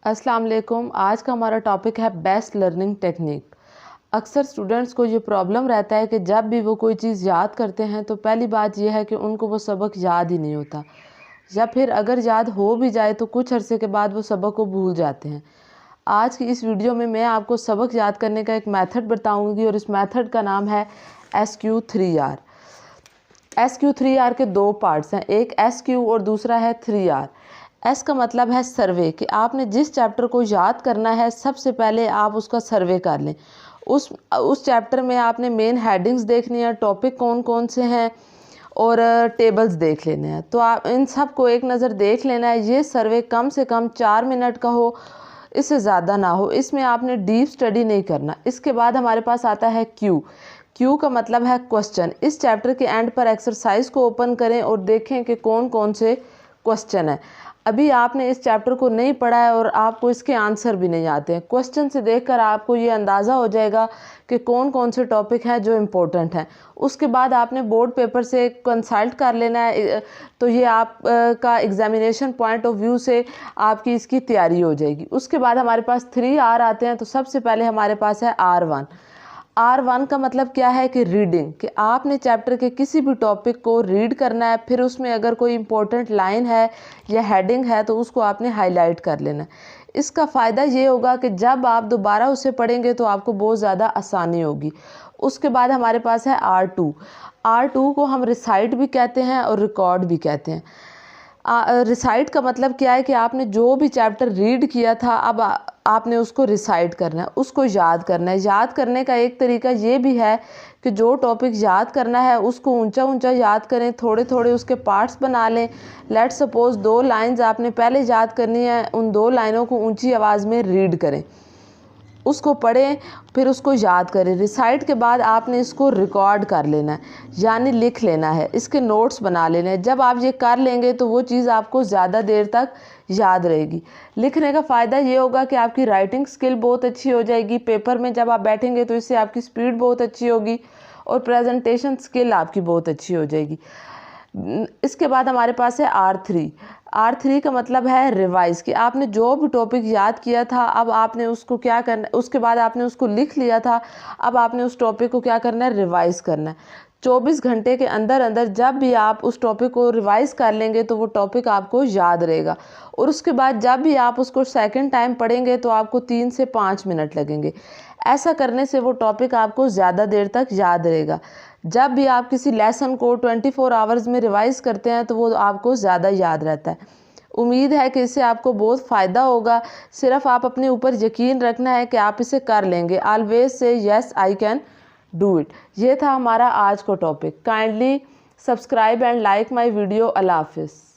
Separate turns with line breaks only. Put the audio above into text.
अस्सलाम वालेकुम। आज का हमारा टॉपिक है बेस्ट लर्निंग टेक्निक। अक्सर स्टूडेंट्स को ये प्रॉब्लम रहता है कि जब भी वो कोई चीज़ याद करते हैं तो पहली बात यह है कि उनको वो सबक याद ही नहीं होता, या फिर अगर याद हो भी जाए तो कुछ अरसे के बाद वो सबक को भूल जाते हैं। आज की इस वीडियो में मैं आपको सबक याद करने का एक मेथड बताऊंगी और इस मेथड का नाम है SQ3R। SQ3R के दो पार्ट्स हैं, एक SQ और दूसरा है 3R। एस का मतलब है सर्वे, कि आपने जिस चैप्टर को याद करना है सबसे पहले आप उसका सर्वे कर लें। उस चैप्टर में आपने मेन हेडिंग्स देखनी है, टॉपिक कौन कौन से हैं और टेबल्स देख लेने हैं। तो आप इन सब को एक नज़र देख लेना है। ये सर्वे कम से कम 4 मिनट का हो, इससे ज़्यादा ना हो। इसमें आपने डीप स्टडी नहीं करना। इसके बाद हमारे पास आता है क्यू का मतलब है क्वेश्चन। इस चैप्टर के एंड पर एक्सरसाइज को ओपन करें और देखें कि कौन कौन से क्वेश्चन है। अभी आपने इस चैप्टर को नहीं पढ़ा है और आपको इसके आंसर भी नहीं आते हैं। क्वेश्चन से देखकर आपको ये अंदाज़ा हो जाएगा कि कौन कौन से टॉपिक हैं जो इम्पोर्टेंट हैं। उसके बाद आपने बोर्ड पेपर से कंसल्ट कर लेना है, तो ये आप का एग्जामिनेशन पॉइंट ऑफ व्यू से आपकी इसकी तैयारी हो जाएगी। उसके बाद हमारे पास 3R आते हैं। तो सबसे पहले हमारे पास है R1 का मतलब क्या है कि रीडिंग, कि आपने चैप्टर के किसी भी टॉपिक को रीड करना है, फिर उसमें अगर कोई इंपॉर्टेंट लाइन है या हेडिंग है तो उसको आपने हाईलाइट कर लेना है। इसका फ़ायदा ये होगा कि जब आप दोबारा उसे पढ़ेंगे तो आपको बहुत ज़्यादा आसानी होगी। उसके बाद हमारे पास है R2 को हम रिसाइट भी कहते हैं और रिकॉर्ड भी कहते हैं। रिसाइट का मतलब क्या है कि आपने जो भी चैप्टर रीड किया था अब आपने उसको रिसाइट करना है, उसको याद करना है। याद करने का एक तरीका ये भी है कि जो टॉपिक याद करना है उसको ऊंचा ऊंचा याद करें, थोड़े थोड़े उसके पार्ट्स बना लें। लेट सपोज 2 लाइंस आपने पहले याद करनी है, उन 2 लाइनों को ऊंची आवाज़ में रीड करें, उसको पढ़ें, फिर उसको याद करें। रिसाइट के बाद आपने इसको रिकॉर्ड कर लेना है, यानी लिख लेना है, इसके नोट्स बना लेने हैं। जब आप ये कर लेंगे तो वो चीज़ आपको ज़्यादा देर तक याद रहेगी। लिखने का फ़ायदा ये होगा कि आपकी राइटिंग स्किल बहुत अच्छी हो जाएगी। पेपर में जब आप बैठेंगे तो इससे आपकी स्पीड बहुत अच्छी होगी और प्रेजेंटेशन स्किल आपकी बहुत अच्छी हो जाएगी। इसके बाद हमारे पास है R3 का मतलब है रिवाइज, कि आपने जो भी टॉपिक याद किया था अब आपने उसको क्या करना, उसके बाद आपने उसको लिख लिया था, अब आपने उस टॉपिक को क्या करना है, रिवाइज करना है। 24 घंटे के अंदर अंदर जब भी आप उस टॉपिक को रिवाइज कर लेंगे तो वो टॉपिक आपको याद रहेगा। और उसके बाद जब भी आप उसको सेकंड टाइम पढ़ेंगे तो आपको 3 से 5 मिनट लगेंगे। ऐसा करने से वो टॉपिक आपको ज़्यादा देर तक याद रहेगा। जब भी आप किसी लेसन को 24 आवर्स में रिवाइज करते हैं तो वो आपको ज़्यादा याद रहता है। उम्मीद है कि इससे आपको बहुत फ़ायदा होगा। सिर्फ आप अपने ऊपर यकीन रखना है कि आप इसे कर लेंगे। Always say yes I can do it. ये था हमारा आज का topic. Kindly subscribe and like my video. अल्लाह हाफिज़।